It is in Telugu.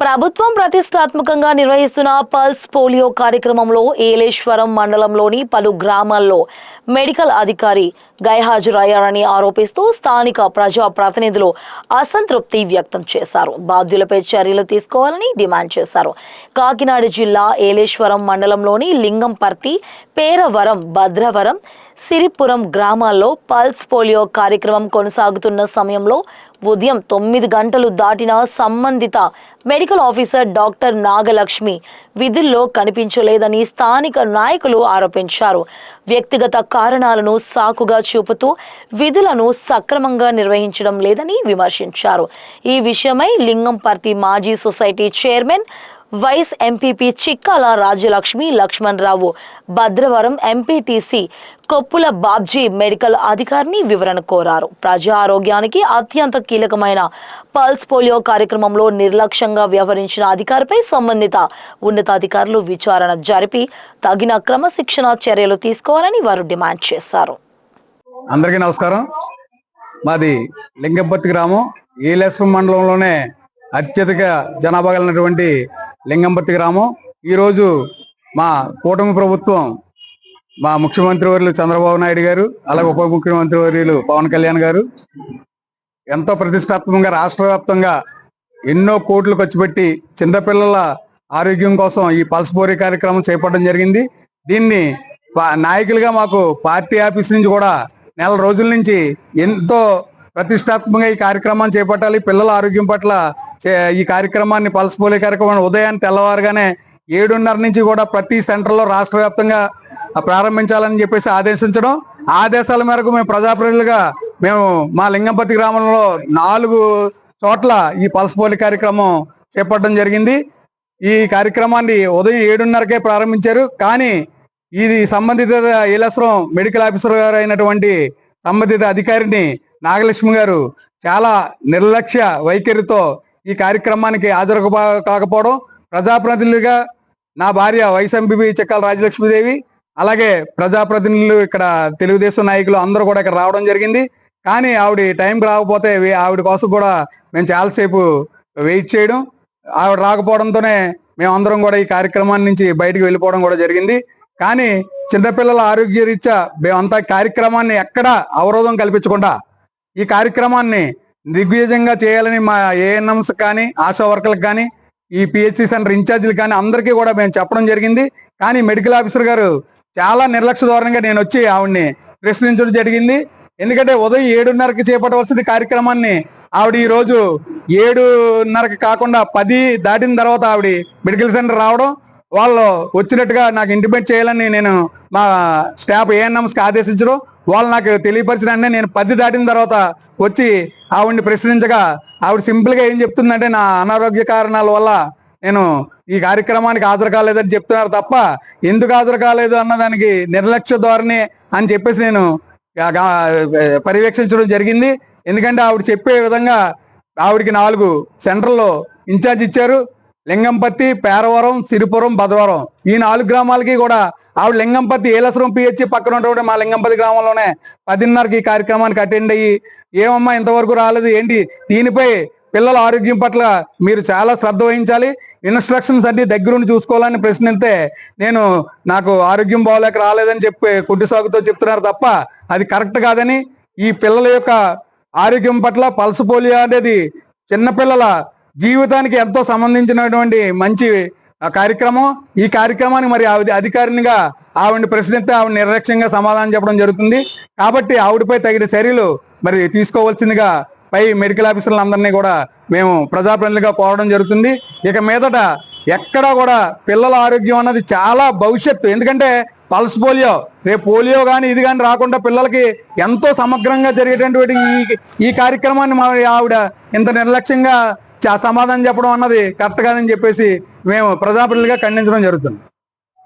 ప్రభుత్వం ప్రతిష్టాత్మకంగా నిర్వహిస్తున్న పల్స్ పోలియో కార్యక్రమంలో ఏలేశ్వరం మండలంలోని పలు గ్రామాల్లో మెడికల్ అధికారి గైహాజరయ్యారని ఆరోపిస్తూ స్థానిక ప్రజా ప్రతినిధులు అసంతృప్తి వ్యక్తం చేశారు. బాధ్యులపై చర్యలు తీసుకోవాలని డిమాండ్ చేశారు. కాకినాడ జిల్లా ఏలేశ్వరం మండలంలోని లింగంపర్తి, పేరవరం, భద్రవరం, సిరిపురం గ్రామాల్లో పల్స్ పోలియో కార్యక్రమం కొనసాగుతున్న సమయంలో ఉదయం 9 గంటలు దాటిన సంబంధిత మెడికల్ ఆఫీసర్ డాక్టర్ నాగలక్ష్మి విధుల్లో కనిపించలేదని స్థానిక నాయకులు ఆరోపించారు. వ్యక్తిగత కారణాలను సాకుగా చూపుతూ విధులను సక్రమంగా నిర్వహించడం లేదని విమర్శించారు. ఈ విషయమై లింగంపర్తి మాజీ society chairman, vice MPP Chikkala Rajalakshmi, Laxman Rao, Bhadravaram MPTC Koppula Babji medical అధికారిని వివరణ కోరారు. ప్రజా ఆరోగ్యానికి అత్యంత కీలకమైన పల్స్ పోలియో కార్యక్రమంలో నిర్లక్ష్యంగా వ్యవహరించిన అధికారిపై సంబంధిత ఉన్నతాధికారులు విచారణ జరిపి తగిన క్రమశిక్షణ చర్యలు తీసుకోవాలని వారు డిమాండ్ చేశారు. అందరికీ నమస్కారం. మాది లింగంపర్తి గ్రామం, ఏలేశ్వరం మండలంలోనే అత్యధిక జనాభా కలిగినటువంటి లింగంపర్తి గ్రామం. ఈరోజు మా కూటమి ప్రభుత్వం, మా ముఖ్యమంత్రి వర్యులు చంద్రబాబు నాయుడు గారు, అలాగే ఉప ముఖ్యమంత్రి వర్యులు పవన్ కళ్యాణ్ గారు ఎంతో ప్రతిష్టాత్మకంగా రాష్ట్ర వ్యాప్తంగా ఎన్నో కోట్లు ఖర్చు పెట్టి చిన్నపిల్లల ఆరోగ్యం కోసం ఈ పల్స్ పోలియో కార్యక్రమం చేపట్టడం జరిగింది. దీన్ని నాయకులుగా మాకు పార్టీ ఆఫీస్ నుంచి కూడా నెల రోజుల నుంచి ఎంతో ప్రతిష్టాత్మకంగా ఈ కార్యక్రమాన్ని చేపట్టాలి, పిల్లల ఆరోగ్యం పట్ల ఈ కార్యక్రమాన్ని పల్స్ పోలియో కార్యక్రమాన్ని ఉదయాన్ని తెల్లవారుగానే 7:30 నుంచి కూడా ప్రతి సెంటర్లో రాష్ట్ర వ్యాప్తంగా ప్రారంభించాలని చెప్పేసి ఆదేశించడం, ఆదేశాల మేరకు మేము ప్రజాప్రతినిధులుగా మా లింగంపర్తి గ్రామంలో 4 చోట్ల ఈ పల్స్ పోలియో కార్యక్రమం చేపట్టడం జరిగింది. ఈ కార్యక్రమాన్ని ఉదయం 7:30కే ప్రారంభించారు. కానీ ఇది సంబంధిత ఏలేశ్వరం మెడికల్ ఆఫీసర్ గారు అయినటువంటి సంబంధిత అధికారిని నాగలక్ష్మి గారు చాలా నిర్లక్ష్య వైఖరితో ఈ కార్యక్రమానికి హాజరు కాకపోవడం, ప్రజాప్రతినిధులుగా నా భార్య వైస్ ఎంపీ చిక్కాల రాజలక్ష్మీదేవి, అలాగే ప్రజాప్రతినిధులు ఇక్కడ తెలుగుదేశం నాయకులు అందరూ కూడా ఇక్కడ రావడం జరిగింది. కానీ ఆవిడ టైంకి రాకపోతే ఆవిడ కోసం కూడా మేము చాలాసేపు వెయిట్ చేయడం, ఆవిడ రాకపోవడంతోనే మేమందరం కూడా ఈ కార్యక్రమాన్ని నుంచి బయటకు వెళ్ళిపోవడం కూడా జరిగింది. కానీ చిన్నపిల్లల ఆరోగ్య రీత్యా మేమంతా కార్యక్రమాన్ని ఎక్కడా అవరోధం కల్పించకుండా ఈ కార్యక్రమాన్ని దిగ్విజయంగా చేయాలని మా ఏఎన్ఎంస్ కానీ, ఆశా వర్కర్లకు కానీ, ఈ పిహెచ్సి సెంటర్ ఇన్ఛార్జీలు కానీ అందరికీ కూడా మేము చెప్పడం జరిగింది. కానీ మెడికల్ ఆఫీసర్ గారు చాలా నిర్లక్ష్య ధోరణిగా నేను వచ్చి ఆవిడ్ని ప్రశ్నించడం జరిగింది. ఎందుకంటే ఉదయం 7:30కి చేపట్టవలసిన కార్యక్రమాన్ని ఆవిడ ఈరోజు 7:30కి కాకుండా 10 దాటిన తర్వాత ఆవిడ మెడికల్ సెంటర్ రావడం, వాళ్ళు వచ్చినట్టుగా నాకు ఇంటిమేట్ చేయాలని నేను మా స్టాఫ్ ఏఎన్ఎంస్కి ఆదేశించడం, వాళ్ళు నాకు తెలియపరిచిన వెంటనే నేను 10 దాటిన తర్వాత వచ్చి ఆవిడ్ని ప్రశ్నించగా ఆవిడ సింపుల్గా ఏం చెప్తుందంటే, నా అనారోగ్య కారణాల వల్ల నేను ఈ కార్యక్రమానికి హాజరు కాలేదని చెప్తున్నారు తప్ప ఎందుకు హాజరు కాలేదు అన్నదానికి నిర్లక్ష్య ధోరణి అని చెప్పేసి నేను పర్యవేక్షించడం జరిగింది. ఎందుకంటే ఆవిడ చెప్పే విధంగా ఆవిడకి 4 సెంటర్లో ఇన్ఛార్జ్ ఇచ్చారు. లింగంపర్తి, పేరవరం, సిరిపురం, భద్రవరం ఈ 4 గ్రామాలకి కూడా ఆవిడ లింగంపర్తి ఏలేశ్వరం పిహెచ్సి పక్కన ఉన్నటువంటి మా లింగంపర్తి గ్రామంలోనే 10:30కి ఈ కార్యక్రమానికి అటెండ్ అయ్యి, ఏమమ్మా ఇంతవరకు రాలేదు ఏంటి, దీనిపై పిల్లల ఆరోగ్యం పట్ల మీరు చాలా శ్రద్ధ వహించాలి, ఇన్స్ట్రక్షన్స్ అన్ని దగ్గరుండి చూసుకోవాలని ప్రశ్నిస్తే నాకు ఆరోగ్యం బాగోలేక రాలేదని చెప్పి కుట్టి సాగుతో చెప్తున్నారు తప్ప అది కరెక్ట్ కాదని, ఈ పిల్లల యొక్క ఆరోగ్యం పట్ల పల్స్ పోలియో అనేది చిన్నపిల్లల జీవితానికి ఎంతో సంబంధించినటువంటి మంచి కార్యక్రమం. ఈ కార్యక్రమానికి మరి అధికారినిగా ఆవిడని ప్రశ్నిస్తే ఆవిడ నిర్లక్ష్యంగా సమాధానం చెప్పడం జరుగుతుంది. కాబట్టి ఆవిడపై తగిన చర్యలు మరి తీసుకోవాల్సిందిగా పై మెడికల్ ఆఫీసర్లందరినీ కూడా మేము ప్రజాప్రతినిధులుగా కోరడం జరుగుతుంది. ఇక మీదట ఎక్కడా కూడా పిల్లల ఆరోగ్యం అన్నది చాలా భవిష్యత్తు. ఎందుకంటే పల్స్ పోలియో రేపు పోలియో కానీ ఇది కానీ రాకుండా పిల్లలకి ఎంతో సమగ్రంగా జరిగేటటువంటి ఈ కార్యక్రమాన్ని ఆవిడ ఇంత నిర్లక్ష్యంగా సమాధానం చెప్పడం అన్నది కరెక్ట్ కాదని చెప్పేసి మేము ప్రజాప్రతినిధులుగా ఖండించడం జరుగుతుంది.